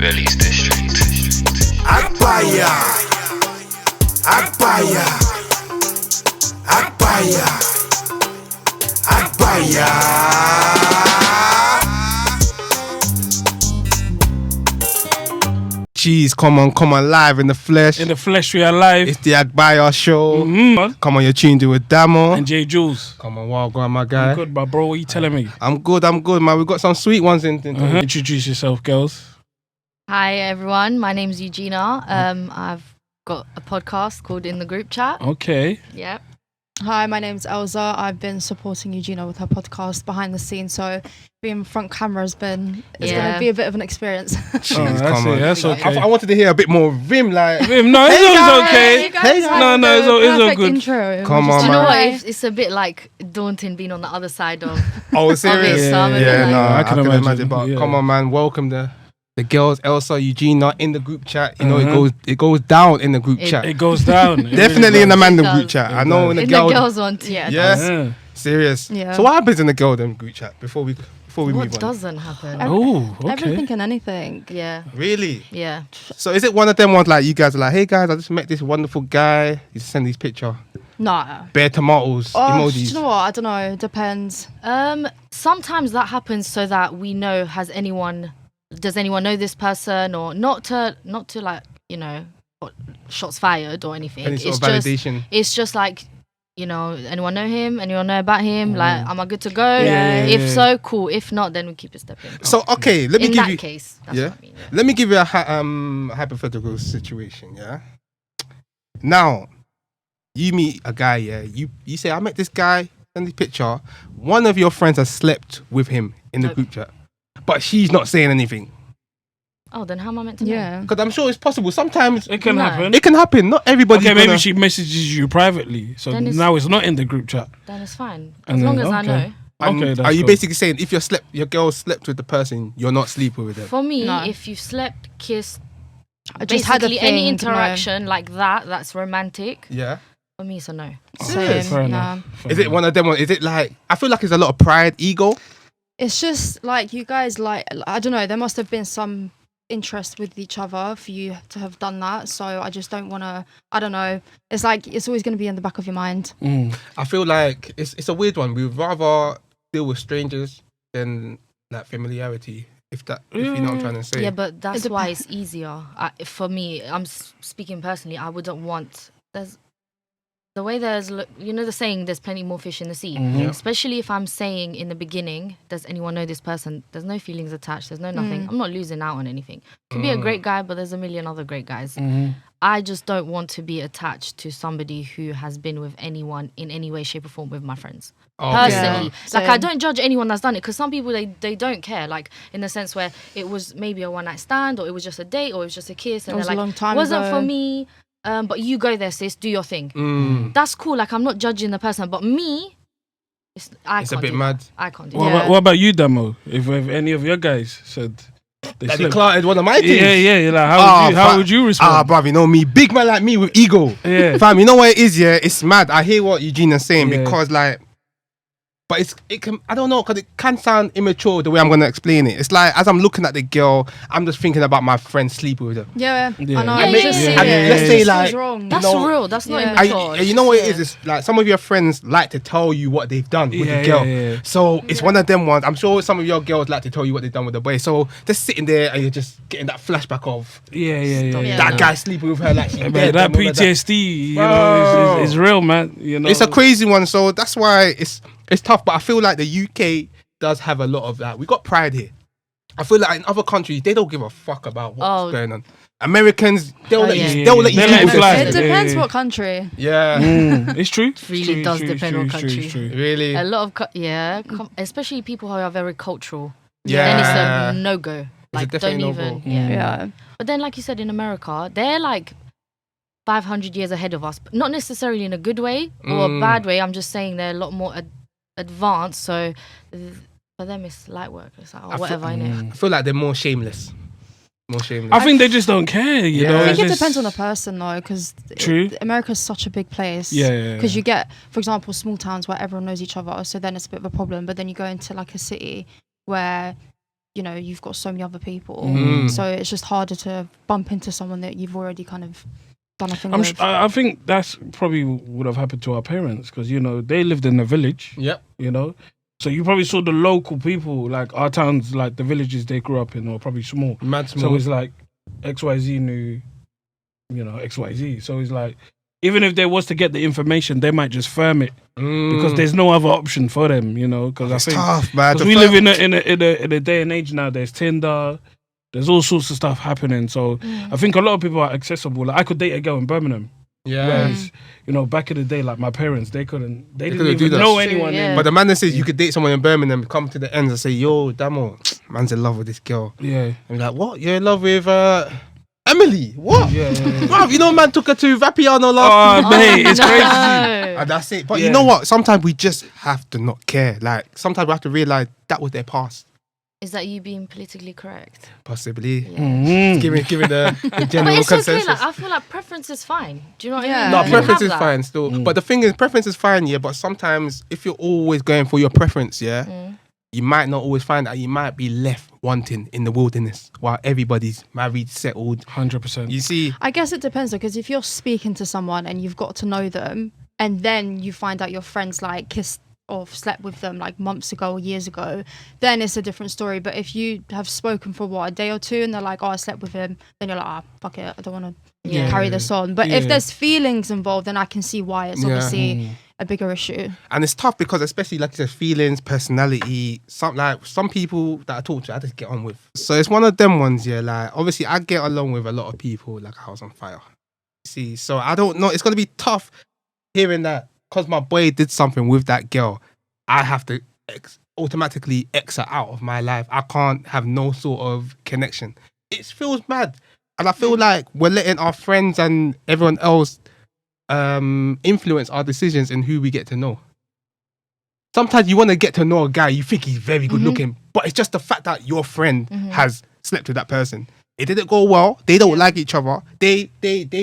Release District. Agbaya, Agbaya, Agbaya, Agbaya. Jeez, come on, live in the flesh. In the flesh, we are live. It's the Agbaya show. Mm-hmm. Come on, you're tuned in with Damo. And J Jules. Come on, wild guy, my guy. I'm good, but bro, what are you telling me? I'm good, man. We've got some sweet ones in. Introduce yourself, girls. Hi everyone, my name's Eugena. I've got a podcast called Inthegroupchat. Okay. Yep. Hi, my name's Elsa. I've been supporting Eugena with her podcast behind the scenes, so being front camera is going to be a bit of an experience. Jeez, That's okay. I wanted to hear a bit more of him, like. No, it's okay. It's all good. Intro. Come on, Do you know man. what? It's a bit like daunting being on the other side of. Oh, serious? So I'm a bit Yeah, like- no, I I can can imagine, imagine. But yeah. come on, man. Welcome the girls, Elsa, Eugena, in the group chat. You know, it goes down in the group chat. It goes down. It Definitely really in the does. man It group does. chat. It I know does. in the In girl. the girls one too. Yeah. Yeah. Serious. Yeah. So what happens in the girl group chat before we move What on? doesn't happen? Oh, okay. Everything and anything. Yeah. Really? Yeah. So is it one of them ones like you guys are like, hey guys, I just met this wonderful guy. You just send these picture, No. bare tomatoes, Oh, do emojis. you know what? I don't know. Depends. Sometimes that happens so that we know does anyone know this person, or not to like, shots fired or anything. Any sort of validation. It's just like, anyone know him? Anyone know about him? Like, am I good to go? Yeah. If so, cool. If not, then we keep it stepping. So okay, let me In give that you. case, that's Yeah? what I mean. Yeah. Let me give you a hypothetical situation. Yeah. Now, you meet a guy. Yeah. You say I met this guy. Send this picture. One of your friends has slept with him in the Nope. group chat, but she's not saying anything. Oh, then how am I meant to know? Yeah. Because I'm sure it's possible. Sometimes It can No. happen. it can happen. Not everybody. Okay, maybe she messages you privately. So Then it's- now it's not in the group chat. Then it's fine. As And long then- as I okay. know. Okay, that's Are you cool. basically saying if your girl slept with the person, you're not sleeping with them? For me, No. if you've slept, kissed, I just had a basically any thing to know. interaction like that's romantic. Yeah. For me, it's a no. Serious? Fair Same. enough. Nah. Fair Is it enough. one of them? Is it like I feel like it's a lot of pride, ego? It's just like you guys, like, I don't know. There must have been some interest with each other for you to have done that. So I just don't want to. I don't know. It's like it's always going to be in the back of your mind. I feel like it's a weird one. We'd rather deal with strangers than like familiarity. If you know what I'm trying to say. Yeah, but that's It why it's easier. For me, I'm speaking personally. I wouldn't want. There's the saying, there's plenty more fish in the sea. Yeah. Especially if I'm saying in the beginning, does anyone know this person? There's no feelings attached. There's no nothing. I'm not losing out on anything. Could be a great guy, but there's a million other great guys. I just don't want to be attached to somebody who has been with anyone in any way, shape, or form with my friends. Oh, Personally, Yeah. like I Same. don't judge anyone that's done it, because some people they don't care, like in the sense where it was maybe a one night stand, or it was just a date, or it was just a kiss, and It was they're a like, long time wasn't ago. for me. But you go there, sis, do your thing. That's cool. Like I'm not judging the person, but me, I It's can't a bit do mad. that. I can't do Yeah. that. What about you, Damo? If any of your guys said they Like they slept. clarted one of my things. Yeah. Like how would you respond? bruv, you know me, big man like me with ego. Yeah. Fam, you know what it is, yeah? It's mad. I hear what Eugena's saying Yeah. because like, but it can, I don't know, because it can sound immature the way I'm going to explain it. It's like, as I'm looking at the girl, I'm just thinking about my friend sleeping with her. Yeah. Yeah. I know. Yeah, It's yeah, just- yeah, And yeah, let's it say just like, feels wrong. That's know, real. That's not Yeah. immature. you know what it Yeah. is? It's like some of your friends like to tell you what they've done with Yeah, the girl. yeah. So it's one of them ones. I'm sure some of your girls like to tell you what they've done with the boy. So just sitting there and you're just getting that flashback of Yeah. Yeah. that guy sleeping with her like she's Man, dead that and all of PTSD, you Bro. know, is real, man. You know, It's a crazy one, so that's why it's tough. But I feel like the UK does have a lot of that. We got pride here. I feel like in other countries they don't give a fuck about what's going on. Americans, they'll let yeah. you. They'll let you. They do let it this. fly. It depends Yeah. what country. Yeah, It's true. It really does depend on country. really. A lot of especially people who are very cultural. Yeah. Then it's a no go. Like don't definitely even. no-go. Yeah. Yeah. But then, like you said, in America, they're like 500 years ahead of us, but not necessarily in a good way or a bad way. I'm just saying they're a lot more advanced. So for them, it's light work. It's like, whatever, I know. I feel like they're more shameless. More shameless. I think they just don't care. You Yeah. know, I it's think it just- depends on the person though, because True. America's such a big place. Yeah. Because you get, for example, small towns where everyone knows each other, so then it's a bit of a problem. But then you go into like a city where you've got so many other people. Mm. So it's just harder to bump into someone that you've already kind of done a thing I'm with. I think that's probably would have happened to our parents because they lived in a village. Yep. So you probably saw the local people, like our towns, like the villages they grew up in, or probably small. Mad small. So it's like XYZ knew, XYZ. So it's like, even if they was to get the information, they might just firm it because there's no other option for them, Because I It's think tough, man. because we live in a day and age now. There's Tinder, there's all sorts of stuff happening. So I think a lot of people are accessible. Like I could date a girl in Birmingham. Yeah. Whereas, back in the day, like my parents, they didn't couldn't even do that. know True, anyone. yeah. But the man that says you could date someone in Birmingham, come to the ends and say, yo, Damo, man's in love with this girl. Yeah. And you're like, what? You're in love with Emily? What? Yeah. Bruv, man took her to Vapiano last Oh, week. mate, it's crazy. And that's it. But you Yeah. know what? Sometimes we just have to not care. Like, sometimes we have to realize that was their past. Is that you being politically correct? Possibly. Yeah. Mm. Giving the But general it's consensus. okay. Like I feel like preference is fine. Do you know what I Yeah. mean? No, You can preference have is that. fine still. But the thing is, preference is fine, yeah. But sometimes if you're always going for your preference, yeah, you might not always find that. You might be left wanting in the wilderness while everybody's married, settled. 100%. You see, I guess it depends though, because if you're speaking to someone and you've got to know them, and then you find out your friends like kissed or slept with them like months ago or years ago, then it's a different story. But if you have spoken for a day or two and they're like, oh, I slept with him, then you're like, fuck it, I don't want to Yeah. carry this on. But if Yeah. there's feelings involved, then I can see why it's Yeah. obviously a bigger issue. and it's tough because especially like you said, feelings, personality. Some people that I talk to, I just get on with. So it's one of them ones, yeah. Like obviously, I get along with a lot of people like a house on fire. See, so I don't know. It's gonna be tough hearing that because my boy did something with that girl. I have to automatically exit out of my life. I can't have no sort of connection. It feels mad, and I feel like we're letting our friends and everyone else influence our decisions in who we get to know. Sometimes you want to get to know a guy, you think he's very good looking, but it's just the fact that your friend has slept with that person. It didn't go well. They don't like each other. They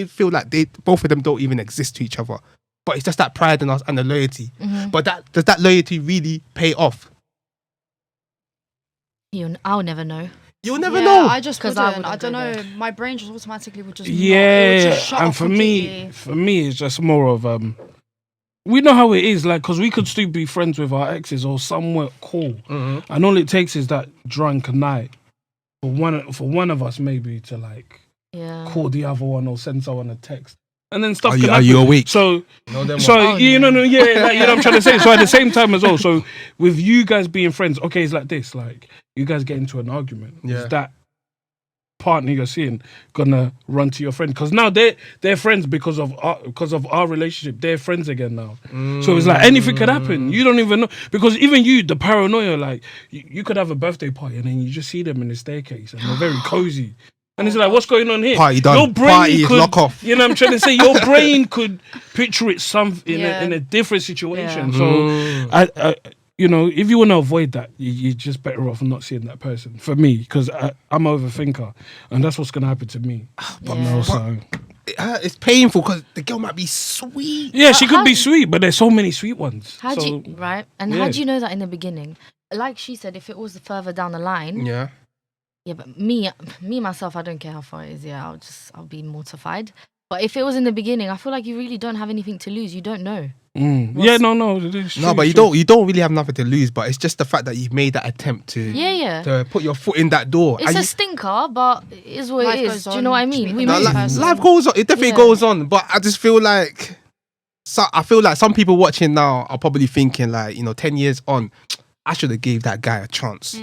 feel like both of them don't even exist to each other. But it's just that pride in us and the loyalty. But does that loyalty really pay off? I'll never know. You'll never Yeah, know. I just 'Cause couldn't. I I don't wouldn't know. go My brain just automatically would just it would Yeah, just shut and off for completely. me, it's just more of we know how it is, like, because we could still be friends with our exes or somewhat cool, and all it takes is that drunk night for one of us maybe to like Yeah. call the other one or send someone a text, and then stuff. Are can you happen. awake? So, No, them so ones. you know, yeah, like, you know what I'm trying to say. So at the same time as well, so with you guys being friends, okay, it's like this, like you guys get into an argument, Yeah. is that partner you're seeing gonna run to your friend because now they're friends because of our relationship. They're friends again now. So it's like anything could happen. You don't even know because even you, the paranoia, like you could have a birthday party and then you just see them in the staircase and they're very cozy. And it's like, what's going on here? Party done. Your brain Party is could, lock off. You know what I'm trying to say? Your brain could picture it in Yeah. a different situation. Yeah. So I if you want to avoid that, you're just better off not seeing that person. For me, because I'm an overthinker, and that's what's gonna happen to me. Yeah. So It's painful because the girl might be sweet. yeah, she could be how- sweet, but there's so many sweet ones. How do So you, right? And yeah. how do you know that in the beginning? Like she said, if it was further down the line, Yeah. yeah, but me myself, I don't care how far it is. Yeah, I'll be mortified. But if it was in the beginning, I feel like you really don't have anything to lose. You don't know. yeah, no, it is No, true, but true. you don't really have nothing to lose. But it's just the fact that you've made that attempt to Yeah. to put your foot in that door. It's And a you- stinker, but it is what Life it is. goes Do you know what I on. mean? Just We be No, the move. next person. life goes on. It definitely Yeah. goes on. But I just feel like I feel like some people watching now are probably thinking like, 10 years on, I should have gave that guy a chance.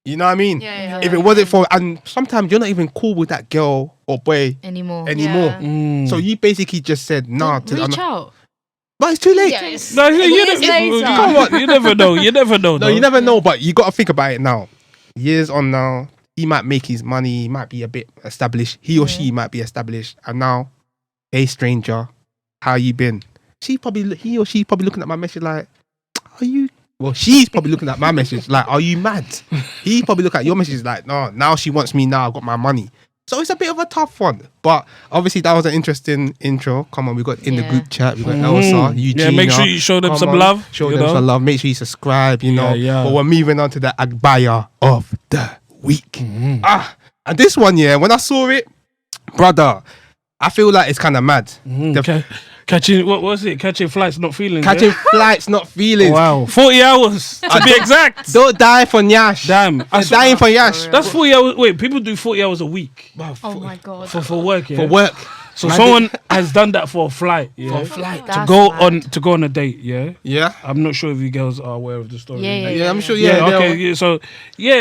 You know what I mean? Yeah. If it wasn't for, and sometimes you're not even cool with that girl or boy Anymore. anymore. Yeah. So you basically just said nah to Reach out. But it's too late. Yeah, it's- No, Years later. Come on. You never know. You never know. No, though. you never know, but you got to think about it now. Years on now, he might make his money, he might be a bit established. He or she might be established. And now, hey, stranger, how you been? He or she probably looking at my message like, are you? Well, she's probably looking at my message like, are you mad? He probably look at your message like, no, now she wants me now, I've got my money. So it's a bit of a tough one. But obviously that was an interesting intro. Come on, we got in the group chat. We got Elsa, Eugena. Yeah, make sure you show them Come some on, love. Show them some love. Make sure you subscribe, you know. Yeah. But we're moving on to the Agbaya of the week. And this one, when I saw it, brother, I feel like it's kind of mad. Catching, what was it? Catching flights, not feelings. Catching flights, not feelings. Wow. 40 hours to be exact. Don't die for Nyash. Damn. They're dying for Nyash. That's 40 hours. Wait, people do 40 hours a week Oh my god. for work. Yeah? For work. So someone has done that for a flight. Yeah? For a flight. That's to go on a date. Yeah. Yeah. I'm not sure if you girls are aware of the story. Yeah, I'm sure. Yeah. Yeah. Okay.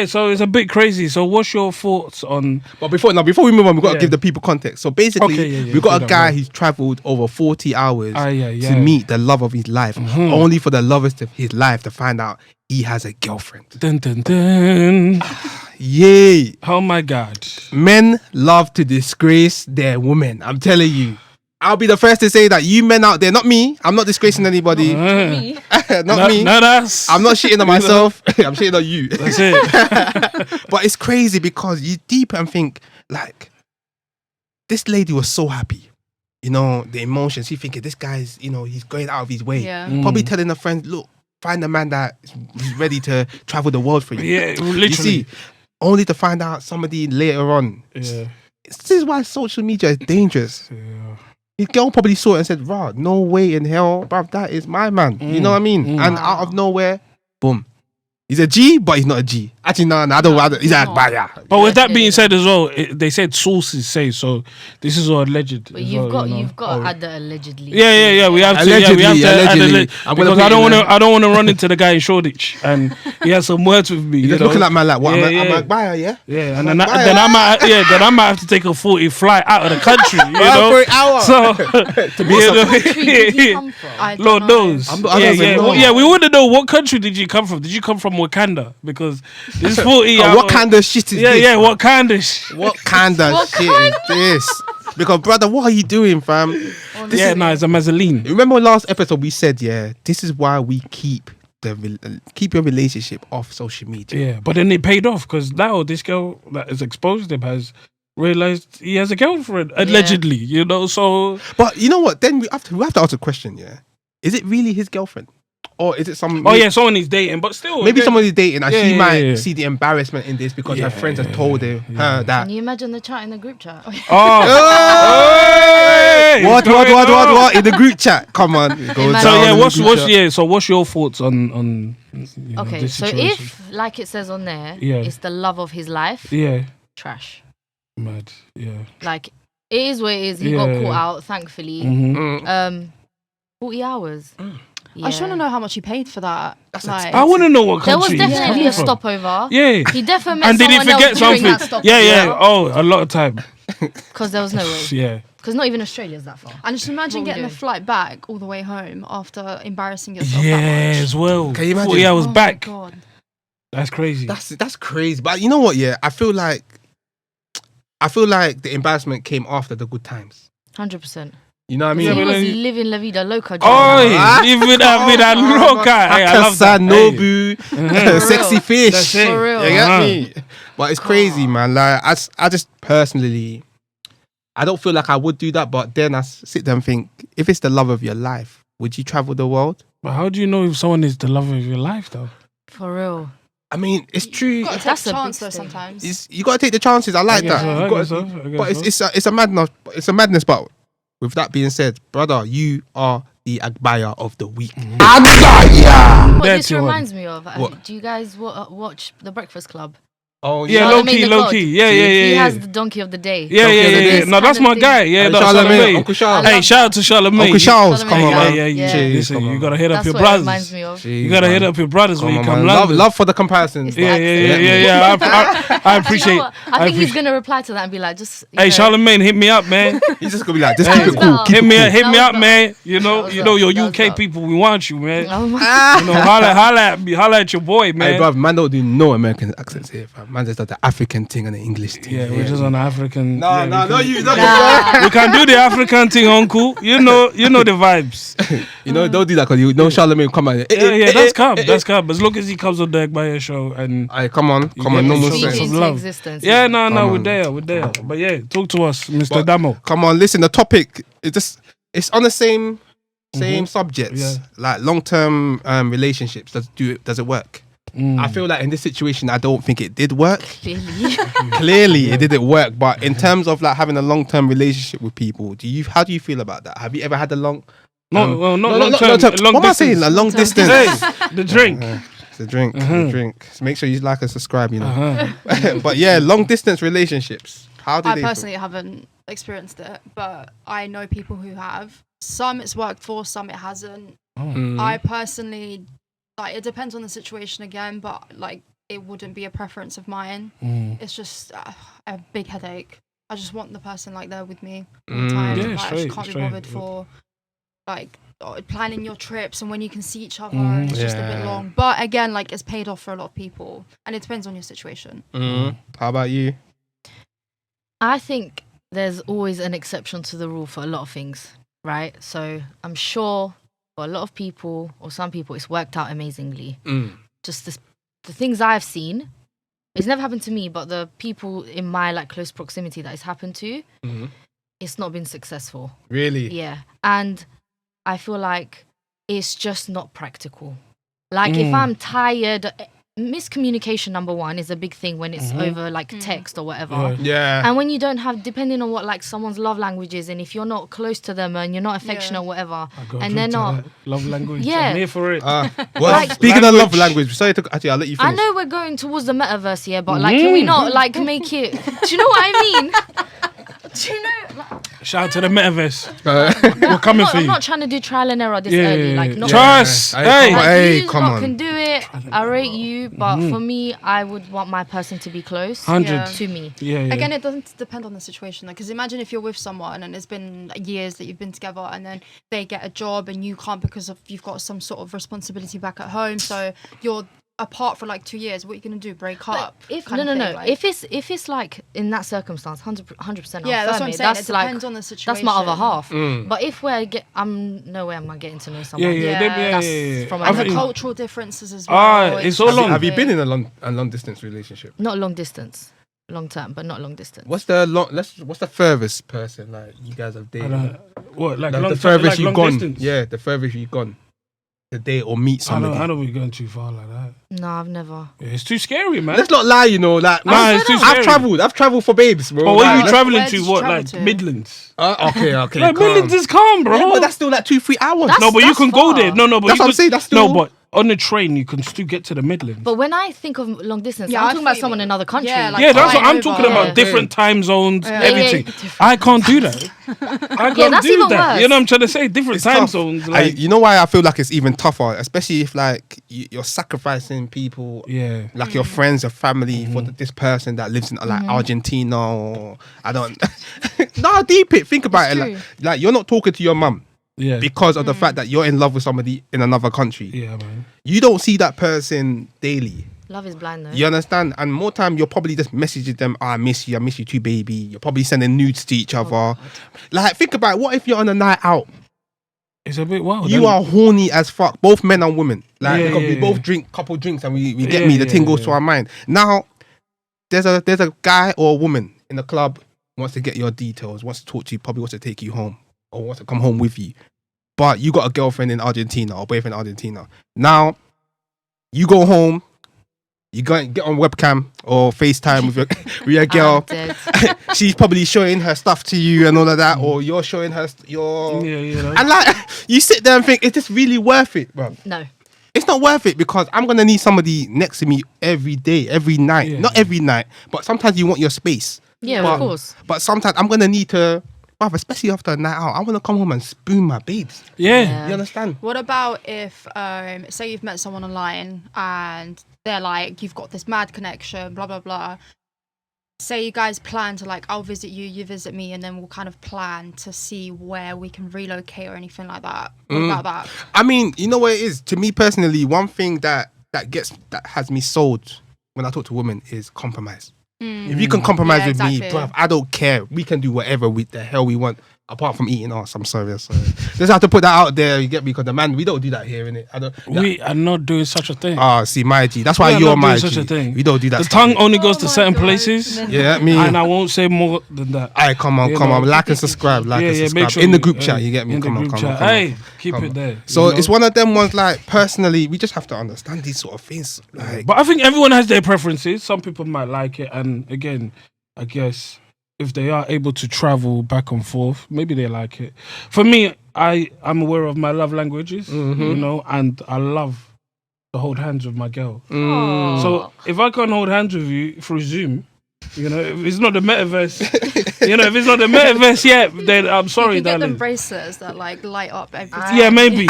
So it's a bit crazy. So what's your thoughts on? But before we move on, we got to give the people context. So basically, we got a guy who's traveled over 40 hours to meet the love of his life, only for the love of his life to find out he has a girlfriend. Dun, dun, dun. Yay! Oh my God. Men love to disgrace their women. I'm telling you. I'll be the first to say that you men out there, not me. I'm not disgracing anybody. Not me. Not us. I'm not shitting on myself. I'm shitting on you. That's it. But it's crazy because you deep and think like this lady was so happy. You know, the emotions. She thinking this guy's, he's going out of his way. Yeah. Probably telling a friend, look, find a man that is ready to travel the world for you. Yeah, literally. You see, only to find out somebody later on. Yeah. This is why social media is dangerous. Yeah. His girl probably saw it and said, "Rah, no way in hell, bruv, that is my man." You know what I mean? And out of nowhere, boom. He's a G, but he's not a G. Actually, no, I don't. He's a Agbaya. But with that being said as well, they said sources say so. This is all alleged. But as you've well, got to add the allegedly. Yeah. We have to. Allegedly, we have to add allegedly. because I don't want to run into the guy in Shoreditch and he has some words with me. He's You just know? looking at man like, what? Yeah, I'm Agbaya, yeah. Yeah, and then I might have to take a 40 flight out of the country. You know, for an hour. so Did you come from? I don't Lord know. knows. I don't even know. We want to know what country did you come from? Did you come from Wakanda? Because this 40 hours. What kind of shit is this? Yeah, what kind of shit? What kind of shit is this? Because brother, what are you doing, fam? It's a mazzoline. Remember last episode we said, this is why we keep your relationship off social media. Yeah, but then it paid off because now this girl that has exposed him has realized he has a girlfriend, allegedly, you know, so... But you know what? Then we have to ask a question, Is it really his girlfriend? Or is it some... someone he's dating, but still... Maybe someone he's dating and she might yeah. see the embarrassment in this because her friends have told her that... Can you imagine the chat in the group chat? What? In the group chat. Come on. So what's your thoughts on Okay, this so situation? if, like it says on there, Yeah. it's the love of his life, trash. Mad, yeah. Like, it is what it is. He got caught out, thankfully. 40 hours. Yeah. I just want to know how much he paid for that. I want to know what There was country he's definitely coming a from. stopover. Yeah. He definitely met And did he someone forget else during something? that stopover. Yeah. Oh, a lot of time. Because there was no way. Yeah. Because not even Australia's that far. And just imagine What we getting the doing? flight back all the way home after embarrassing yourself Yeah, that much. as well. Can you imagine? 40 hours Oh my back. God. That's crazy. That's crazy. But you know what? Yeah, I feel like the embarrassment came after the good times. 100%. You know what I mean? He but was then- living La Vida Loca. Oh, even that loca. Hey, I love that. Nobu, sexy fish. That's it. For real. You get me? But it's crazy, man. Like I just personally, I don't feel like I would do that. But then I sit there and think, if it's the love of your life, would you travel the world? But how do you know if someone is the love of your life, though? For real. I mean, it's true. You've got to take That's a a chance big though thing. sometimes. You got to take the chances. I like that. I You guess gotta- so, I guess But so. it's a madness. It's a madness. But with that being said, brother, you are the Agbaya of the week. Agbaya. What this Dirty one. reminds me of, What? do you guys watch The Breakfast Club? Oh Yeah, Charlemagne low the key. God. He Yeah. has the donkey of the day. Yeah. This No, that's kind my of guy. thing. Yeah, that's Charlemagne, Charlemagne. Uncle Charles. Hey, shout out to Charlemagne. Uncle Charles, come on, Charlemagne. man. Yeah. Jeez, Listen, come you on. gotta hit up That's your what it brothers. reminds me of. Jeez, You gotta man. hit up your brothers when Come you on, come man. London. Love for the comparisons. It's bro. the Yeah. I You appreciate. know what? I think he's gonna reply to that and be like, just. Hey, Charlemagne, hit me up, man. He's just gonna be like, just That keep was it cool. better. Keep it Hit cool. me That up, was man. You That know, was your better. UK people, we want you, man. Oh my. You know, holla at me, holla at your boy, man. Hey, bruv, man, don't do no American accents here, fam. Man just does the African thing and the English thing. Yeah, we're just on the African. No, yeah, no, we no, can- you. No, We can do the African thing, uncle. You know the vibes. you know, don't do that because you know Charlemagne come out. Yeah, that's calm. That's calm. As long as he comes on the Agbaya show and Alright, come on, You come get on, me normal some Speak sense. of into love. existence. yeah, no, Come we're on. there. But yeah, talk to us, Mr. But- Damo. Come on, listen. The topic it's on the same subjects. Yeah. Like long-term relationships. Does it work? I feel like in this situation, I don't think it did work. Clearly. Clearly, it didn't work. But in terms of like having a long-term relationship with people, how do you feel about that? Have you ever had a long? Not long no, term. Long what am I saying? distance. A long distance. Hey, the drink. It's a drink. It's a drink. So make sure you like and subscribe. You know. But yeah, long distance relationships. How do I they? personally haven't experienced it, but I know people who have. Some it's worked for, some it hasn't. I personally, like, it depends on the situation again, but like it wouldn't be a preference of mine. It's just a big headache. I just want the person like there with me all the time. Yeah, Like, I just can't straight. be bothered for like planning your trips and when you can see each other. It's just a bit Yeah. long, but again, like it's paid off for a lot of people, and it depends on your situation. How about you? I think there's always an exception to the rule for a lot of things, right? So I'm sure for a lot of people or some people, it's worked out amazingly. Just the things I've seen, it's never happened to me, but the people in my like close proximity that it's happened to, it's not been successful. Really? Yeah. And I feel like it's just not practical. Like if I'm tired, miscommunication number one is a big thing when it's over like text or whatever. Yeah. And when you don't have, depending on what like someone's love language is, and if you're not close to them and you're not affectionate or whatever, I got and they're drink to not. that. Love language. Yeah. I'm here for it. Well, Like- speaking of love language, sorry to actually, I'll let you I finish. know we're going towards the metaverse here, but like, can we not like make it? Do you know what I mean? Do you know? Like, Shout out to the Metaverse. We're coming for I'm you. not trying to do trial and error this early. Like, not Trust. Yeah. Hey. Come on. like, Hey, you come lot on. can do it. I rate you, but for me, I would want my person to be close 100. to me. Yeah. Again, it doesn't depend on the situation. Because imagine if you're with someone and it's been years that you've been together, and then they get a job and you can't because of you've got some sort of responsibility back at home. So you're apart for like 2 years. What are you gonna do? Break up? If kind no, of no, thing, no. like- if it's like in that circumstance, 100%. Yeah, that's what I'm saying. That's It like depends on the situation. that's my other half. But if I'm no way am I getting to know someone. Yeah. That's from I And the think- cultural differences as well. it's all long. Have you been in a long distance relationship? Not long distance, long term, but not long distance. What's the furthest person like you guys have dated? What, like The long furthest like you've long gone. distance? Yeah, the furthest you've gone. To date or meet somebody. I don't be going too far like that. No, I've never. Yeah, it's too scary, man. Let's not lie, you know. Like, Nah, it's too scary. I've travelled for babes, bro. But what are you Like, traveling where to? did you What, travel like to? Midlands? okay. Like calm. Midlands is calm, bro. Yeah, but that's still like 2-3 hours. That's- no, but you can go far. there. No, but That's you what I'm can- saying, that's no, still- but on the train you can still get to the Midlands. But when I think of long distance, Yeah, I'm I talking about feel someone you. in another country. Yeah, like- yeah, that's what flying I'm talking over. about. Yeah. Different time zones, everything. different I can't do that. I can't that's do even that. worse. You know what I'm trying to say? Different It's time tough. zones. Like, You know why I feel like it's even tougher, especially if like you're sacrificing people, yeah. like your friends, your family for this person that lives in like Argentina or I don't. No, deep it. Think about It's it. true. Like you're not talking to your mum Yeah. because of the fact that you're in love with somebody in another country. Yeah, man. You don't see that person daily. Love is blind though. You understand? And more time, you're probably just messaging them, I miss you too, baby. You're probably sending nudes to each other. Like, think about it. What if you're on a night out? It's a bit wild. You isn't it? are horny as fuck, both men and women. Like, Yeah, because we yeah, both yeah. drink couple drinks and we get Yeah, me, the yeah, thing goes yeah. to our mind. Now, there's a guy or a woman in the club wants to get your details, wants to talk to you, probably wants to take you home or wants to come home with you. But you got a girlfriend in Argentina or boyfriend in Argentina. Now, you go home, you go get on webcam or FaceTime with your I'm girl. dead. She's probably showing her stuff to you and all of that, or you're showing her your. Yeah, you know. And like, you sit there and think, is this really worth it, bro? No. It's not worth it because I'm gonna need somebody next to me every day, every night. Yeah. Not every night, but sometimes you want your space. Yeah, But- of course. But sometimes I'm gonna need to, bruv, especially after a night out, I want to come home and spoon my babes. Yeah. You understand? What about if, say you've met someone online and they're like, you've got this mad connection, blah, blah, blah. Say you guys plan to like, I'll visit you, you visit me, and then we'll kind of plan to see where we can relocate or anything like that. What about that? I mean, you know what it is? To me personally, one thing that has me sold when I talk to women is compromise. If you can compromise with me, bruv, I don't care. We can do whatever the hell we want. Apart from eating ass, I'm sorry. Just have to put that out there. You get me? Because the man, we don't do that here, innit? We are not doing such a thing. See, my G. That's why you're my G. Such a thing. We don't do that. The tongue only goes to certain places. Yeah, me. And I won't say more than that. Alright, come on. Like and subscribe. Make sure in the group chat. You get me? Come on. Hey, keep it there. So it's one of them ones. Like personally, we just have to understand these sort of things. Like, but I think everyone has their preferences. Some people might like it, and again, I guess if they are able to travel back and forth, maybe they like it. For me, I'm aware of my love languages, you know, and I love to hold hands with my girl. So if I can't hold hands with you through Zoom, you know, if it's not the metaverse, yet, then I'm sorry, you can get darling. them bracelets that like light up every time. Yeah, maybe,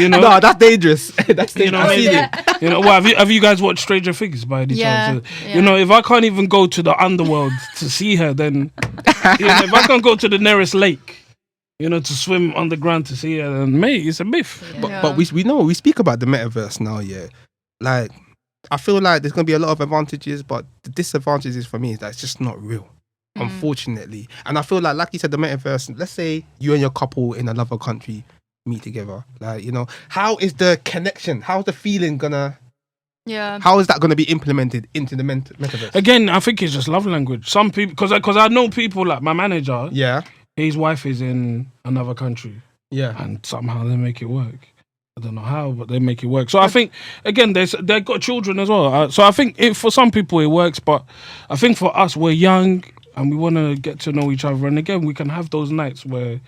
you know. no, that's dangerous. That's dangerous. You know, maybe. You know, well, have you guys watched Stranger Things by any chance? You know, if I can't even go to the underworld to see her, then you know, if I can't go to the nearest lake, you know, to swim underground to see her, then mate, it's a myth. But we know we speak about the metaverse now, yeah. Like, I feel like there's gonna be a lot of advantages, but the disadvantages for me is that it's just not real. Unfortunately. And I feel like you said, the metaverse, let's say you and your couple in another country meet together. Like, you know, how is the connection? How's the feeling gonna how is that gonna be implemented into the metaverse? Again, I think it's just love language. Some people, because I know people like my manager, his wife is in another country. Yeah. And somehow they make it work. I don't know how, but they make it work. So I think, again, they've got children as well. So I think for some people it works, but I think for us, we're young and we want to get to know each other. And again, we can have those nights where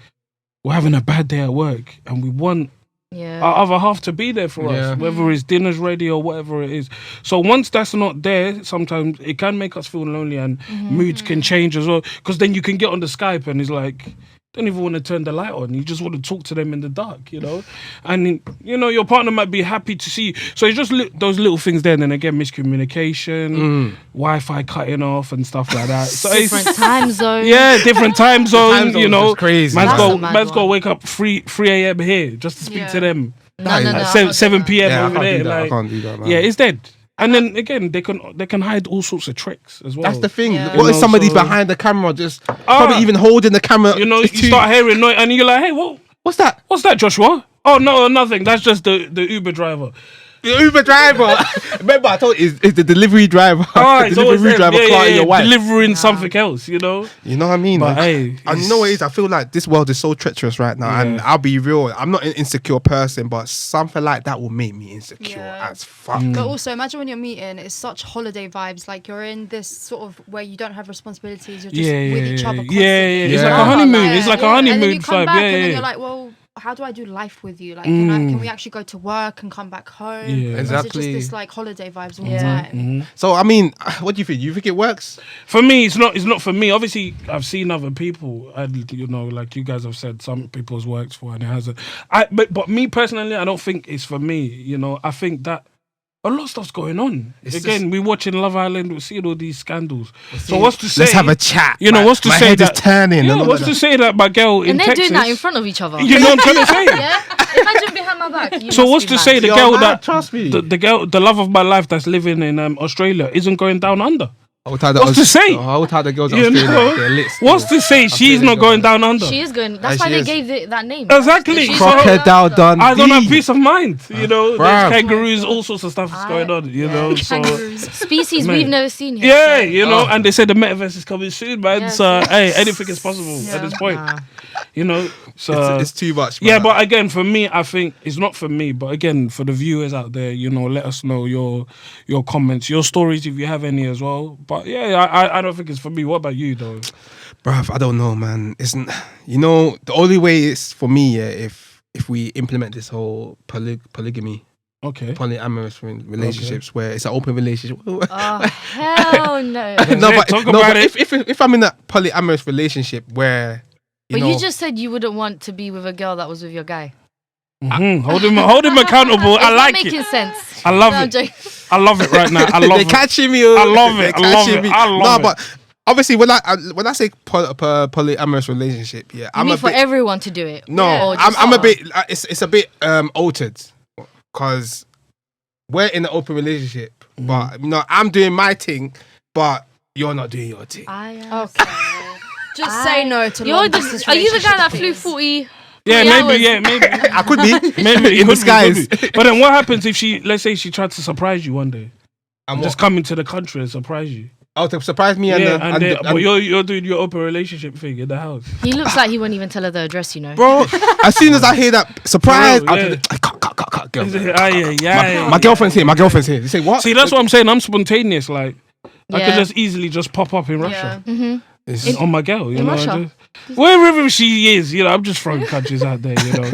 we're having a bad day at work and we want our other half to be there for us, whether it's dinner's ready or whatever it is. So once that's not there, sometimes it can make us feel lonely and moods can change as well. Because then you can get on the Skype and it's like, don't even want to turn the light on. You just want to talk to them in the dark, you know? And, you know, your partner might be happy to see you. So it's just those little things there. And then again, miscommunication, Wi-Fi cutting off and stuff like that. So different time zones. Yeah, different time zones, you know. Crazy. Man's got to wake up 3 a.m. here just to speak to them. No, 7 p.m. over there. I can't do that, man. Yeah, it's dead. And then again, they can hide all sorts of tricks as well. That's the thing. Yeah. What if somebody's behind the camera, just probably even holding the camera? You know, you start hearing noise, and you're like, "Hey, what's that? What's that, Joshua?" Oh no, nothing. That's just the Uber driver. The Uber driver. Remember, I told you, it's the delivery driver. Oh, the delivery driver clarting your wife. Delivering something else, you know? You know what I mean? But like, hey, and you know what it is? I feel like this world is so treacherous right now. And I'll be real, I'm not an insecure person, but something like that will make me insecure as fuck. But also, imagine when you're meeting, it's such holiday vibes. Like, you're in this sort of where you don't have responsibilities. You're just with each other constantly. It's like a honeymoon. It's like a honeymoon and then you come vibe. back and then you're like, well, how do I do life with you? Like, can we actually go to work and come back home? Yeah. Or is it Exactly. just this like holiday vibes all the time? So, I mean, what do you think? You think it works? For me, it's not for me. Obviously, I've seen other people, and you know, like you guys have said, some people's works for and it hasn't. But me personally, I don't think it's for me. You know, I think that a lot of stuff's going on. Again, we're watching Love Island, we're seeing all these scandals. So what's to say? Let's have a chat. You know, what's to my say head that is turning. Yeah, what's to say that my girl in And they're Texas, doing that in front of each other. you know what I'm trying to say? Yeah? Imagine behind my back. You So must what's be to mad. say the Yo, girl man, that trust me. the girl, the love of my life that's living in Australia isn't going down under? What's to say? How tired the girls You Australia? know? They're lit still. What's to say she's feel not it, going girl. down under? She is going. That's She why they is. gave it that name. Exactly. She's Crocodile Dundee. I don't have peace of mind. You know, bruv. there's kangaroos, all sorts of stuff that's going on. You know, so Species Mate. we've never seen here. yeah, so- you know, and they said the metaverse is coming soon, man. Yes, So yes. hey, anything is possible at this point. You know, so It's too much. Man. yeah, but again, for me, I think it's not for me. But again, for the viewers out there, you know, let us know your comments, your stories if you have any as well. But yeah, I don't think it's for me. What about you, though? bruv, I don't know, man. Isn't you know the only way is for me, if we implement this whole polygamy, Okay. polyamorous relationships where it's an open relationship. Oh hell no! Talk about it. If I'm in a polyamorous relationship where But know, you just said you wouldn't want to be with a girl that was with your guy. Hold him accountable. I It's like not making it. sense. I love No, I'm it. joking. I love it right now. I love they're it. catching me. I love They're it. I love catching it. me. I love no, it. but obviously when I say polyamorous relationship, yeah, You I'm mean a for bit. everyone to do it? No, Or just I'm a her? bit. It's a bit altered because we're in an open relationship. but you know, I'm doing my thing, but you're not doing your thing. Okay. Just say no to long distance Are you the guy that relationships, flew please. 40? Yeah, 40 maybe. hours? Yeah, maybe. I could be Maybe in disguise. But then what happens if she, let's say, she tried to surprise you one day, And just come into the country and surprise you? Oh, to surprise me But you're doing your open relationship thing in the house. He looks like he won't even tell her the address, you know. bro. As soon as I hear that surprise, Bro, I'll yeah. do the, cut, girl. Yeah. My girlfriend's here. My girlfriend's here. You say what? See, that's what I'm saying. I'm spontaneous. Like, I could Yeah. just easily just pop up in Russia. It's- On my girl, you In know. Russia? Wherever she is, you know, I'm just throwing countries out there, you know.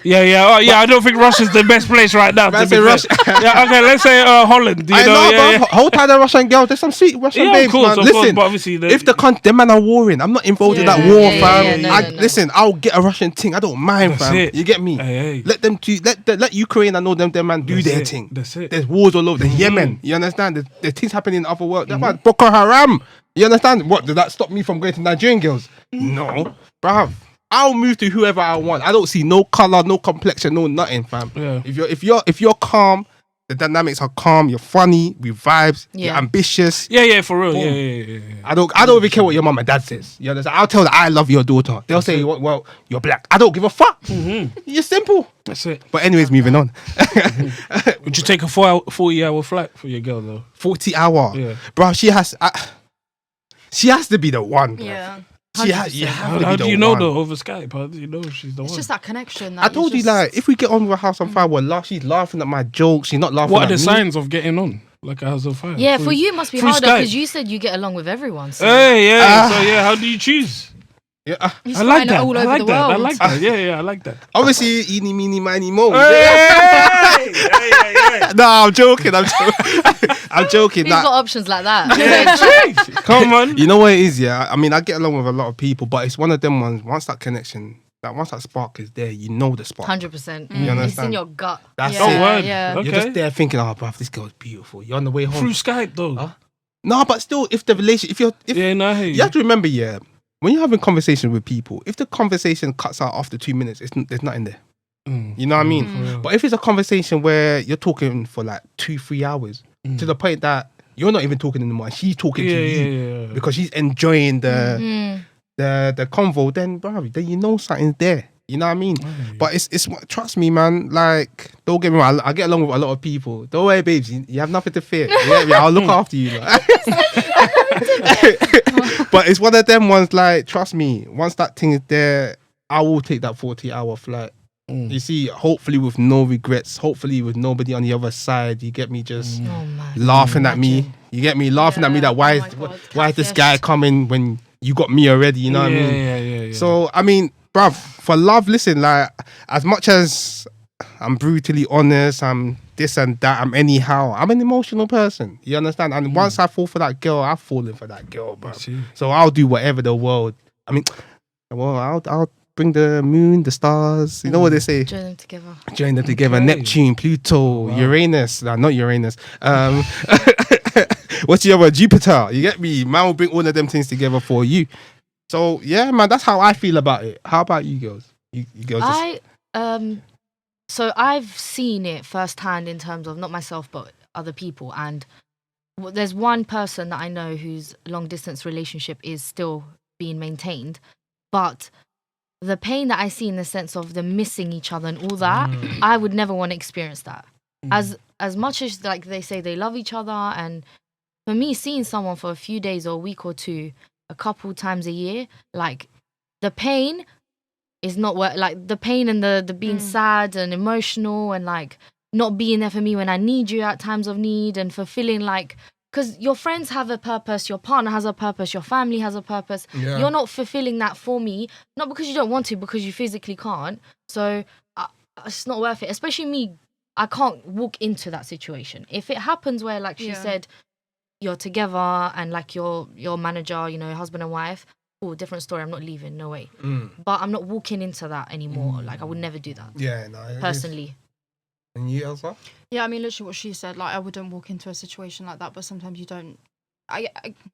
I don't think Russia's the best place right now. Man, To say be fair. Russia. Yeah, okay, let's say Holland. You I know, know, yeah, bro. Hold tight, the Russian girls. There's some sweet Russian yeah, babes, of course, man. of Listen, course, but obviously, if them man are warring, I'm not involved in that Yeah, war, yeah, fam. yeah, no, no. Listen, I'll get a Russian thing. I don't mind, That's fam. it. You get me? Hey. Let Ukraine. I know them man do That's their it. thing. That's it. There's wars all over. There's Yemen. You understand? There's things happening in other world. That man, Boko Haram. You understand? What, did that stop me from going to Nigerian girls? No, bruv. I'll move to whoever I want. I don't see no color, no complexion, no nothing, fam. Yeah. If you're calm, the dynamics are calm. You're funny, we vibes. You're Yeah. ambitious. Yeah, for real. Boom. Yeah. I don't even care what your mom and dad says. You understand? I'll tell that I love your daughter. They'll say, well, you're black. I don't give a fuck. You're simple. That's it. But anyways, moving on. Would you take a 40-hour flight for your girl though? 40-hour. Yeah. Bro, she has to be the one. Bro. Yeah. You have to How be do the you know one. though over Skype? How do you know she's the It's one? just that connection. That I told you, like, if we get on with a House on Fire, she's laughing at my jokes. She's not laughing What at are the me. signs of getting on like a House of Fire? Yeah, Through- for you it must be through harder Skype. because you said you get along with everyone. So. Hey, yeah. So yeah, how do you choose? Yeah, He's I like flying that. all I over like the that. world. I like that. Yeah, I like that. obviously, eeny, meeny, miny, mo. Hey! No, I'm joking. I'm joking. Who's Like, got options like that? Jeez. Come on. you know what it is, yeah? I mean, I get along with a lot of people, but it's one of them ones, once that connection, once that spark is there, you know the spark. 100%. You It's in understand? your gut. That's Oh, it. word. yeah. Okay. You're just there thinking, oh, bruv, this girl's beautiful. You're on the way home. Through Skype though. Huh? No, but still, if the relation, Yeah, no, I hear you have to remember, yeah, when you're having conversation with people, if the conversation cuts out after 2 minutes, there's nothing there. You know what I mean? For real. But if it's a conversation where you're talking for like 2-3 hours to the point that you're not even talking anymore, and she's talking to you Yeah. because she's enjoying the convo, then bro, then you know something's there. You know what I mean? But it's trust me, man. Like, don't get me wrong. I get along with a lot of people. Don't worry, babes. You have nothing to fear. Yeah, I'll look after you. Like. But it's one of them ones. Like, trust me. Once that thing is there, I will take that 40-hour flight. You see, hopefully with no regrets. Hopefully with nobody on the other side. You get me? Just Oh, man. laughing at me. You get me? Laughing at me. That why is this guy coming when you got me already? You know what I mean? Yeah. So, I mean, bruv, for love, listen, like, as much as I'm brutally honest, I'm this and that, I'm anyhow, I'm an emotional person. You understand? And once I fall for that girl, I've fallen for that girl, bruv. see. So I'll do whatever the world, I mean, well, I'll bring the moon, the stars, you know what they say? Join them together. Join them together. Okay. Neptune, Pluto, Uranus. Nah, not Uranus. What's the other? Jupiter. You get me? Man will bring all of them things together for you. So yeah, man, that's how I feel about it. How about you girls? You girls just... So I've seen it firsthand in terms of not myself but other people, and there's one person that I know whose long distance relationship is still being maintained, but the pain that I see in the sense of them missing each other and all that, I would never want to experience that. As much as like they say they love each other, and for me, seeing someone for a few days or a week or two, a couple times a year, like the pain is not what, like the pain and the being sad and emotional and like not being there for me when I need you at times of need, and for feeling like, because your friends have a purpose, your partner has a purpose, your family has a purpose. Yeah. You're not fulfilling that for me, not because you don't want to, because you physically can't. So it's not worth it. Especially me, I can't walk into that situation. If it happens where, like she said, you're together and like your manager, you know, husband and wife, cool, different story. I'm not leaving, no way. But I'm not walking into that anymore. Like I would never do that. Yeah, no. it is. Personally. And you, Elsa? Yeah, I mean, literally what she said. Like, I wouldn't walk into a situation like that, but sometimes you don't. I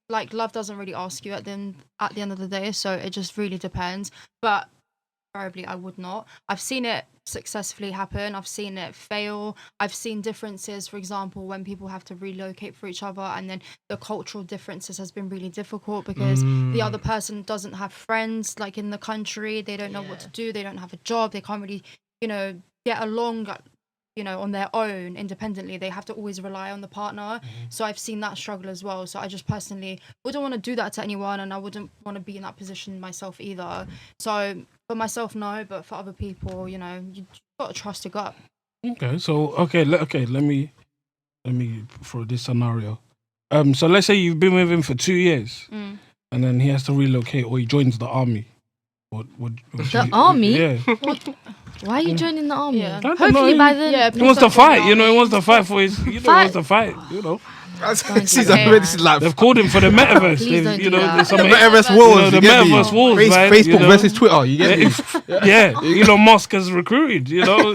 like, love doesn't really ask you at the end of the day, so it just really depends. But preferably I would not. I've seen it successfully happen. I've seen it fail. I've seen differences, for example, when people have to relocate for each other, and then the cultural differences has been really difficult because the other person doesn't have friends like in the country. They don't know what to do. They don't have a job. They can't really, get along. On their own independently. They have to always rely on the partner. So I've seen that struggle as well. So I just personally wouldn't want to do that to anyone, and I wouldn't want to be in that position myself either. So for myself, no, but for other people, you got to trust your gut. Okay, so let me throw this scenario. So let's say you've been with him for 2 years, and then he has to relocate, or he joins the army. Would The army? Yeah. Why are you joining the army? Yeah. Hopefully by then. He wants to fight, He wants to fight for his, he wants to fight, She's already like They've called him for the metaverse. Please don't do that. there's some the Metaverse wars. the you get me? Metaverse wars, right? Facebook versus Twitter. You get me? Yeah, Elon Musk has recruited, You're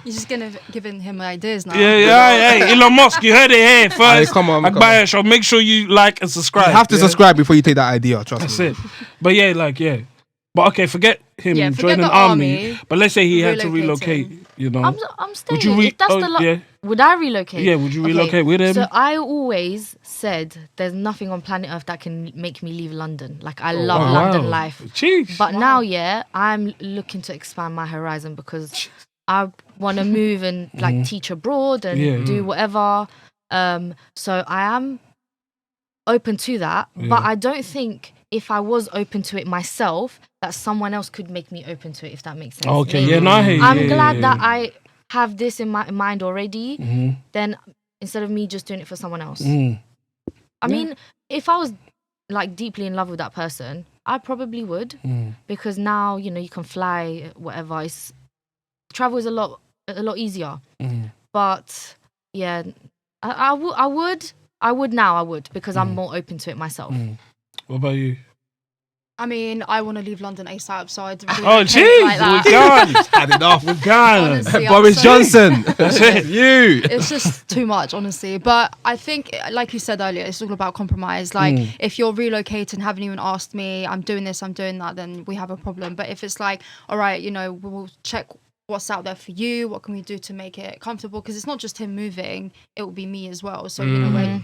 just giving him ideas now. Yeah, Elon Musk, you heard it here first. Aye, come on. Agbaya, so make sure you like and subscribe. You have to subscribe before you take that idea. Trust That's me. it. But yeah. But okay, forget him Yeah, forget joining the army. army. But let's say he had to Relocating. relocate, I'm staying. Would you if that's the would I relocate? Yeah, would you Okay, relocate with him? So I always said there's nothing on planet Earth that can make me leave London. Like I love London life. Jeez. But now, I'm looking to expand my horizon because I want to move and like teach abroad and do whatever. So I am open to that, but I don't think if I was open to it myself, that someone else could make me open to it. If that makes sense. Okay, Maybe. yeah, no, I hear you. I'm glad that I have this in my mind already. Then instead of me just doing it for someone else. I mean, if I was like deeply in love with that person, I probably would because now you can fly, whatever. Travel is a lot easier. But yeah, I would because I'm more open to it myself. What about you? I mean, I want to leave London ASAP, so I'd really Oh, jeez, like that. we're gone. Had enough. We're gone. Honestly, I'm Boris so- Johnson. That's it. You. It's just too much, honestly. But I think, like you said earlier, it's all about compromise. Like, if you're relocating, haven't even asked me, I'm doing this, I'm doing that, then we have a problem. But if it's like, all right, we'll check what's out there for you, what can we do to make it comfortable? Because it's not just him moving, it will be me as well. So, we're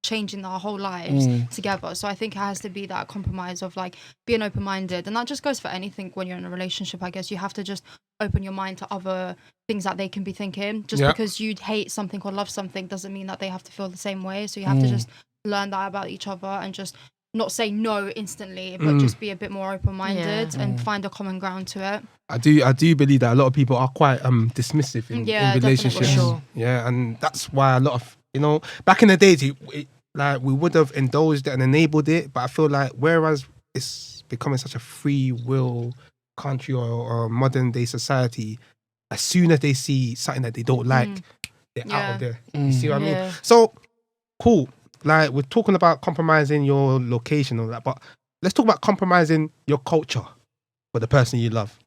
changing our whole lives together. So I think it has to be that compromise of like being open-minded, and that just goes for anything when you're in a relationship. I guess you have to just open your mind to other things that they can be thinking. Just because you hate something or love something doesn't mean that they have to feel the same way. So you have to just learn that about each other and just not say no instantly, but just be a bit more open-minded and find a common ground to it. I do believe that a lot of people are quite dismissive in relationships. Sure. Yeah, and that's why a lot of back in the days, like we would have indulged it and enabled it, but I feel like whereas it's becoming such a free will country or modern day society, as soon as they see something that they don't like, they're out of there. You see what I mean? So cool. Like we're talking about compromising your location and all that, but let's talk about compromising your culture for the person you love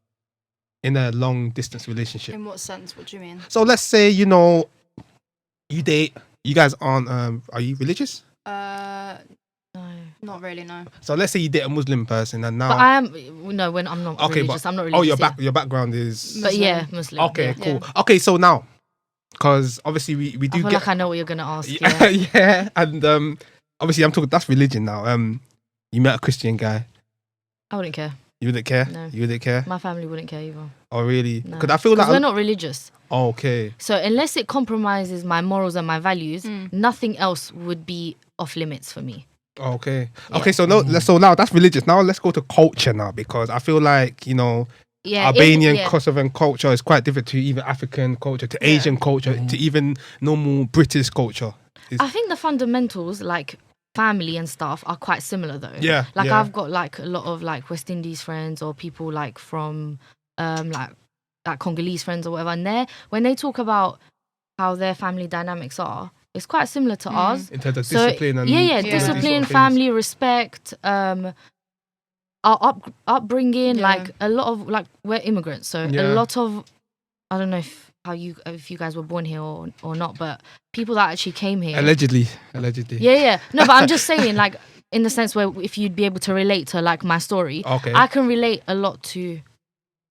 in a long distance relationship. In what sense? What do you mean? So let's say you date. You guys aren't. Are you religious? No, not really. No. So let's say you date a Muslim person, and now. But I am when I'm not religious. I'm not religious. Your background is. But yeah, Muslim. Okay, yeah. cool. Okay, so now, because obviously we I do feel get. like I know what you're gonna ask. Yeah, Yeah. yeah, and obviously I'm talking. That's religion now. You met a Christian guy. I wouldn't care. You wouldn't care. No. You wouldn't care. My family wouldn't care either. Oh really? No. Because I feel like we're not religious. Oh, okay. So unless it compromises my morals and my values, nothing else would be off limits for me. Oh, okay. Yeah. Okay. So no. So now that's religious. Now let's go to culture now, because I feel like Yeah, Albanian, Kosovan culture is quite different to even African culture, to Asian culture, to even normal British culture. I think the fundamentals like family and stuff are quite similar though. Yeah, Like yeah. I've got like a lot of like West Indies friends or people like from like Congolese friends or whatever, and when they talk about how their family dynamics are, it's quite similar to ours. In terms of So, discipline and discipline, family, respect, our upbringing, like a lot of like we're immigrants, so a lot of I don't know if you guys were born here or not, but people that actually came here allegedly. Yeah. No, but I'm just saying, like, in the sense where if you'd be able to relate to like my story, Okay. I can relate a lot to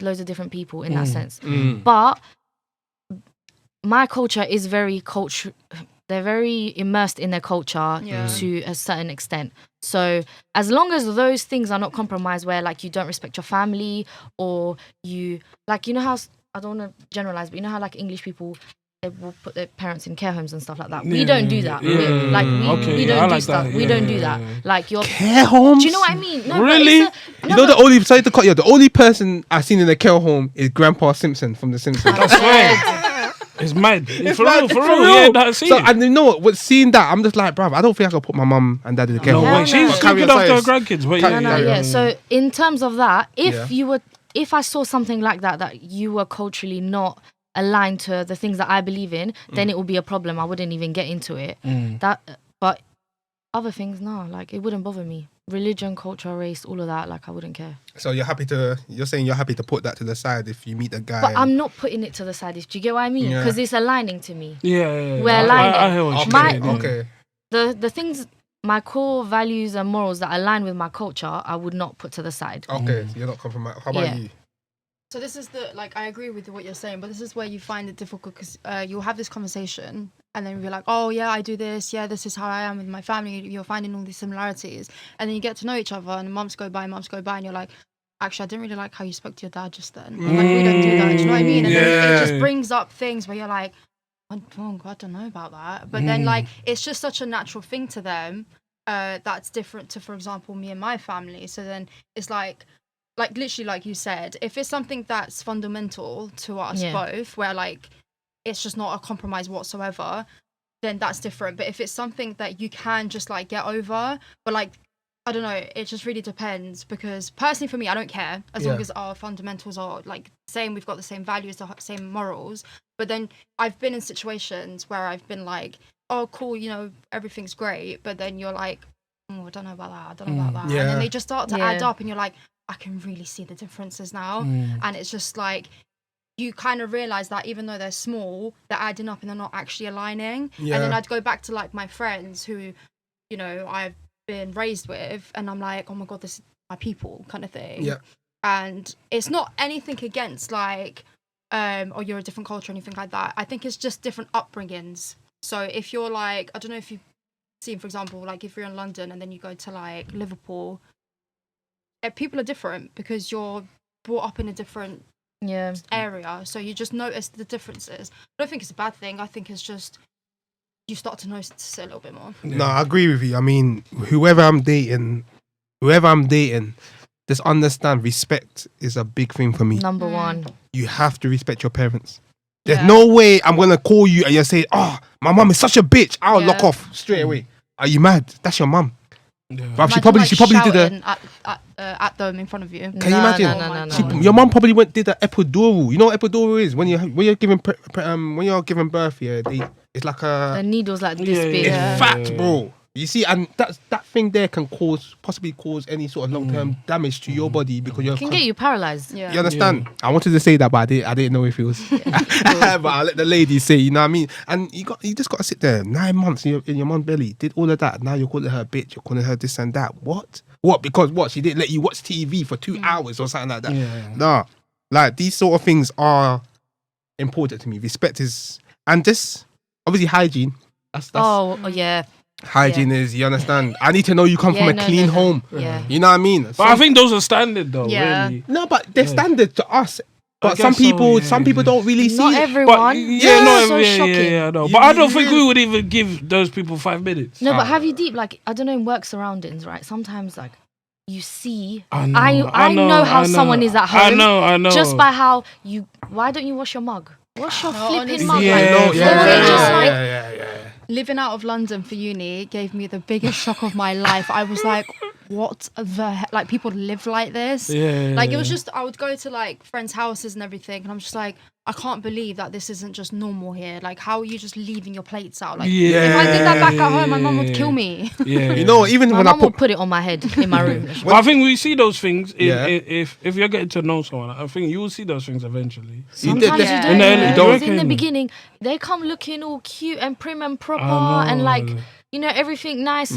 loads of different people in that sense. But my culture is very they're very immersed in their culture to a certain extent. So as long as those things are not compromised, where like you don't respect your family, or you like, you know how, I don't want to generalize, but you know how like English people, they will put their parents in care homes and stuff like that. We don't do that. We don't do stuff. We don't do that. Like your Care homes? Do you know what I mean? No, Really? You know, the only person I've seen in a care home is Grandpa Simpson from The Simpsons. That's right. It's mad. It's for mad. real. It's For for real. real. Yeah, that's it. So, and you know what? With seeing that, I'm just like, bruv, I don't think I could put my mum and dad in the care No home. way. no. She's But carry looking on, after her sorry. grandkids. But Carry No, on. yeah. So in terms of that, Yeah. if I saw something like that you were culturally not aligned to the things that I believe in, then it would be a problem. I wouldn't even get into it. But other things, no, like it wouldn't bother me. Religion, culture, race, all of that, like I wouldn't care. So you're saying you're happy to put that to the side if you meet a guy. But I'm not putting it to the side. Do you get what I mean? Yeah. Because it's aligning to me. yeah. We're I aligning. hear what okay, you're saying. okay. The things, my core values and morals that align with my culture, I would not put to the side. Okay, so you're not compromised. How about Yeah. you? So this is I agree with what you're saying, but this is where you find it difficult because you'll have this conversation and then you're like, oh yeah, I do this. Yeah, this is how I am with my family. You're finding all these similarities. And then you get to know each other and months go by and you're like, actually, I didn't really like how you spoke to your dad just then. Like, we don't do that. Do you know what I mean? And then it just brings up things where you're like, I don't know about that. But then like, it's just such a natural thing to them that's different to, for example, me and my family. So then it's like literally like you said, if it's something that's fundamental to us both, where like it's just not a compromise whatsoever, then that's different. But if it's something that you can just like get over, but like I don't know, it just really depends, because personally for me, I don't care as long as our fundamentals are like same, we've got the same values, the same morals. But then I've been in situations where I've been like, oh cool, you know, everything's great, but then you're like, oh, I don't know about that, and then they just start to add up and you're like, I can really see the differences now. And it's just like, you kind of realize that even though they're small, they're adding up and they're not actually aligning. And then I'd go back to like my friends who, you know, I've been raised with, and I'm like, oh my God, this is my people kind of thing. Yeah. And it's not anything against like, or you're a different culture or anything like that. I think it's just different upbringings. So if you're like, I don't know if you've seen, for example, like if you're in London and then you go to like Liverpool, people are different because you're brought up in a different area, so you just notice the differences. I don't think it's a bad thing. I think it's just you start to notice it a little bit more. No, I agree with you. I mean, whoever I'm dating, just understand respect is a big thing for me. Number one. You have to respect your parents. There's no way I'm gonna call you and you're saying, oh, my mum is such a bitch. I'll lock off straight away. Are you mad? That's your mum. Bruv, she probably did at them in front of you. Can you imagine? No. Your mum probably did an epidural. You know what epidural is? When you're giving birth, it's like The needle's like this big. It's fat, bro. You see, and that thing there can possibly cause any sort of long-term damage to your body because It can get you paralyzed. You understand? I wanted to say that, but I didn't know if it was. But I let the lady say, you know what I mean? And you just got to sit there 9 months in your mum's belly, did all of that. Now you're calling her a bitch, you're calling her this and that. What? Because what? She didn't let you watch TV for 2 hours or something like that. Yeah. Nah, like these sort of things are important to me. Respect is, and just obviously hygiene. That's yeah. Hygiene is, you understand? I need to know you come from a clean home. Yeah. You know what I mean? But I think those are standard though, really. No, but they're standard to us. But some people don't really see Not it. everyone. But, I know. But I don't think we would even give those people 5 minutes. No, but have you deep, like, I don't know, in work surroundings, right? Sometimes, like, you see, I know how someone is at home. I know. Just by how why don't you wash your mug? Wash your flipping mug. Living out of London for uni gave me the biggest shock of my life. I was like, what the heck? Like, people live like this? Like, it was just, I would go to, like, friends' houses and everything, and I'm just like, I can't believe that this isn't just normal here. Like, how are you just leaving your plates out? Like, if I did that back at home, my mum would kill me. You know, even my when mum would put it on my head in my room. Well, I think we see those things if you're getting to know someone. I think you will see those things eventually. Sometimes you don't. Because in the beginning, they come looking all cute and prim and proper and like, you know, everything nice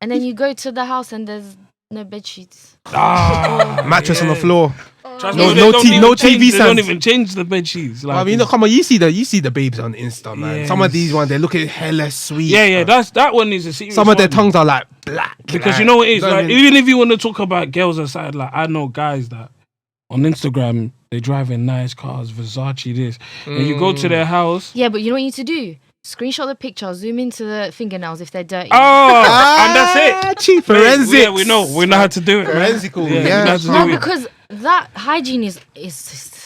and then you go to the house and there's No bed sheets. Mattress on the floor. Trust No- me, they no don't T- even no change- TV They don't stands. even change the bed sheets. Like, I mean, look, come on, you see the babes on Insta, man. Some of Yes. these ones, they're looking hella sweet. yeah, man. that one is a serious. Some of their one. tongues are like black. Because like, you know what it is, don't like, even- even if you want to talk about girls aside, like I know guys that on Instagram they drive in nice cars, Versace this, and you go to their house. Yeah, but you know what you need to do? Screenshot the picture, zoom into the fingernails if they're dirty. And that's it. Cheap forensics. Yeah, we know how to do it. man. Forensical, we yeah. know how to No, do it. because that hygiene is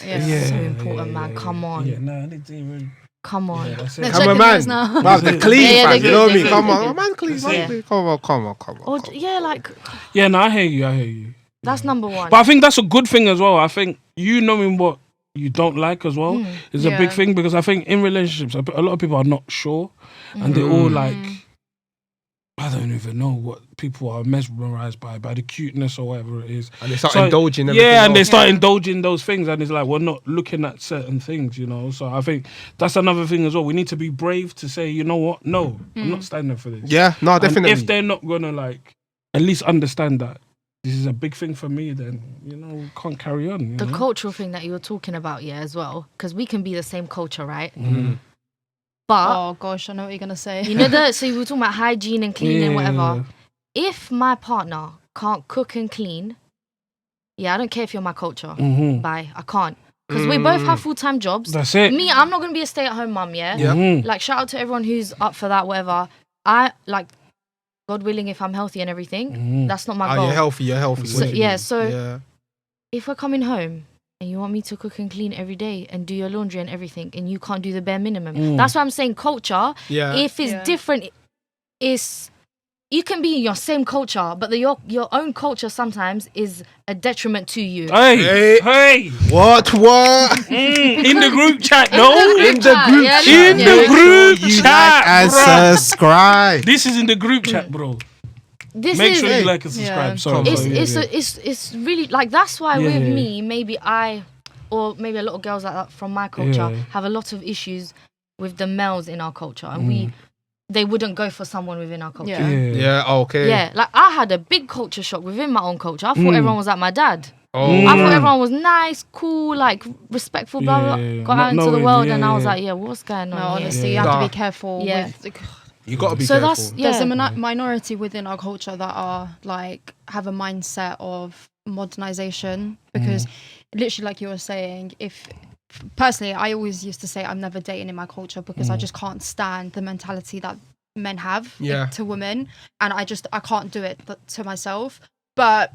Yeah. so important, man. Come on. Yeah, no, it's even. Come on. Yeah, that's They're it. Come on, checking man. yours now. Man, the clean, Yeah, fam, they're you know good, me. they're Come good. on, man, clean, man, Yeah. clean. Come on. Or, yeah, like, Yeah, no, I hear you. that's number one. But I think that's a good thing as well. I think you knowing what you don't like as well is a big Yeah. thing, because I think in relationships, a lot of people are not sure, and they're all like, I don't even know what people are mesmerized by the cuteness or whatever it is. And they start indulging everything Yeah, and they else. start indulging those things, and it's like we're not looking at certain things, you know. So I think that's another thing as well. We need to be brave to say, you know what, no, I'm not standing for this. Yeah, no, And definitely. if they're not gonna like at least understand that this is a big thing for me, then you know we can't carry on. You the know? cultural thing that you were talking about, yeah, as well, because we can be the same culture, right? Mm. But Oh gosh, I know what you're gonna say. you know so we were talking about hygiene and cleaning, Yeah. whatever. If my partner can't cook and clean, yeah, I don't care if you're my culture. Mhm. Bye, I can't, because we both have full-time jobs. That's it. Me, I'm not gonna be a stay-at-home mum. Yeah. Yeah. Mhm. Like, shout out to everyone who's up for that, whatever. I like, God willing, if I'm healthy and everything, that's not my Oh, goal. you're healthy. So, yeah, so yeah. if we're coming home and you want me to cook and clean every day and do your laundry and everything, and you can't do the bare minimum, that's why I'm saying culture. Yeah. If it's Yeah. different, it's you can be in your same culture, but your own culture sometimes is a detriment to you. Hey. What? In the group chat, no. In the group Yeah, chat. In the yeah. group You chat, like and bruh. subscribe. This is in the group chat, bro. This Make is sure you like and Yeah. subscribe. Sorry. Come sorry, on. yeah. it's really like, that's why Yeah, with yeah. me, maybe or maybe a lot of girls like that from my culture Yeah. have a lot of issues with the males in our culture, and they wouldn't go for someone within our culture. Yeah. Yeah, okay. Yeah, like I had a big culture shock within my own culture. I thought everyone was like my dad. Oh, I thought everyone was nice, cool, like respectful, blah blah. Yeah, Got not out into the knowing, world, yeah, and I was yeah. like, yeah, what's going No, on here? honestly, you Yeah. have to Nah. be careful. Yeah. With, you gotta be So careful. that's There's a yeah. minority within our culture that are like have a mindset of modernization, because literally, like you were saying, if personally, I always used to say I'm never dating in my culture because I just can't stand the mentality that men have Yeah. to women, and I can't do it to myself. But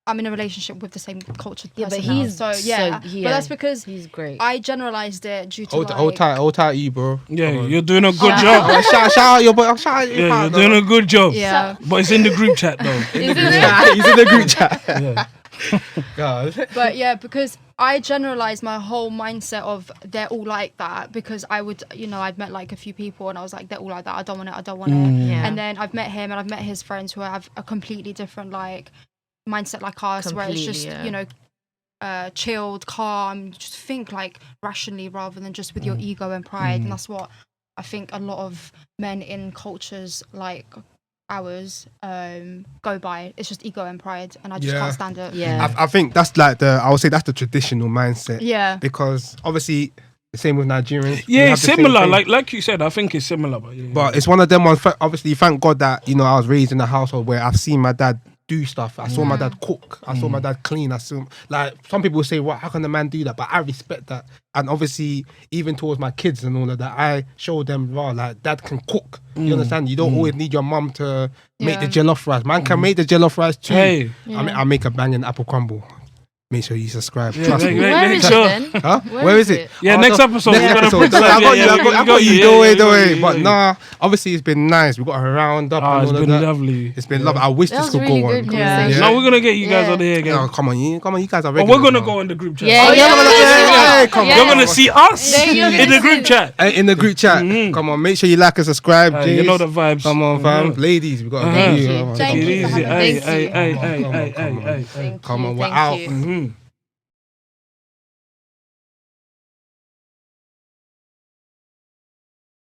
I'm in a relationship with the same culture Yeah, but person now, he's so yeah. But that's because he's great. I generalized it due to Hold tight, you, bro. Yeah, Come on. you're doing a good Oh, job. Oh, shout out your boy. Shout out your Yeah, you're partner. doing a good job. yeah. But it's in the group chat though. He's in the group chat. Yeah. God. But yeah, because I generalized my whole mindset of they're all like that, because I would, I'd met like a few people and I was like, they're all like that. I don't want it. Yeah. And then I've met him and I've met his friends who have a completely different like mindset like us, where it's just, Completely, chilled, calm, just think like rationally rather than just with your ego and pride. And that's what I think a lot of men in cultures like ours go by. It's just ego and pride, and I just Yeah. can't stand it. Yeah. I think that's like I would say that's the traditional mindset. Yeah. Because obviously the same with Nigerians. we Yeah, have it's the same similar. thing. Like you said, I think it's similar. But yeah. But it's one of them ones. Obviously, thank God that I was raised in a household where I've seen my dad do stuff. I saw my dad cook. I saw my dad clean. I saw, like, some people say, "What? How can the man do that?" But I respect that, and obviously, even towards my kids and all of that, I show them, "Raw, like, dad can cook." You understand? You don't always need your mum to make the Yeah. jollof rice. Man can make the jollof rice too. Hey. I make a banging apple crumble. Make sure you subscribe. Yeah, Trust make- me. make- Where make is sure. it then? Huh? Where is it? Yeah, Oh, next no, episode. Next we're gonna episode. put that. I got you. Yeah, I we got you. yeah, Don't worry, yeah, don't yeah, worry. yeah, But yeah. nah, obviously it's been nice. We got a round up Ah, and it's all of been that. lovely. It's been lovely. I wish That this was could really go good on. conversation. No, we're gonna get you guys Yeah. on here again. No, come on, you guys are But regular. we're gonna now. go in the group chat. Yeah, Oh, yeah, yeah, we're gonna- hey, come on. You're gonna see us Yeah, you're in the gonna group chat. In the group chat. Come on, make sure you like and subscribe. You Jace. know the vibes. Come on, fam. Ladies, we got to Thank do you. it. Thank Take it you for easy. having Hey, me. hey, hey, Thank hey, you. hey, hey, hey. Thank Come you, on, we're thank out. you.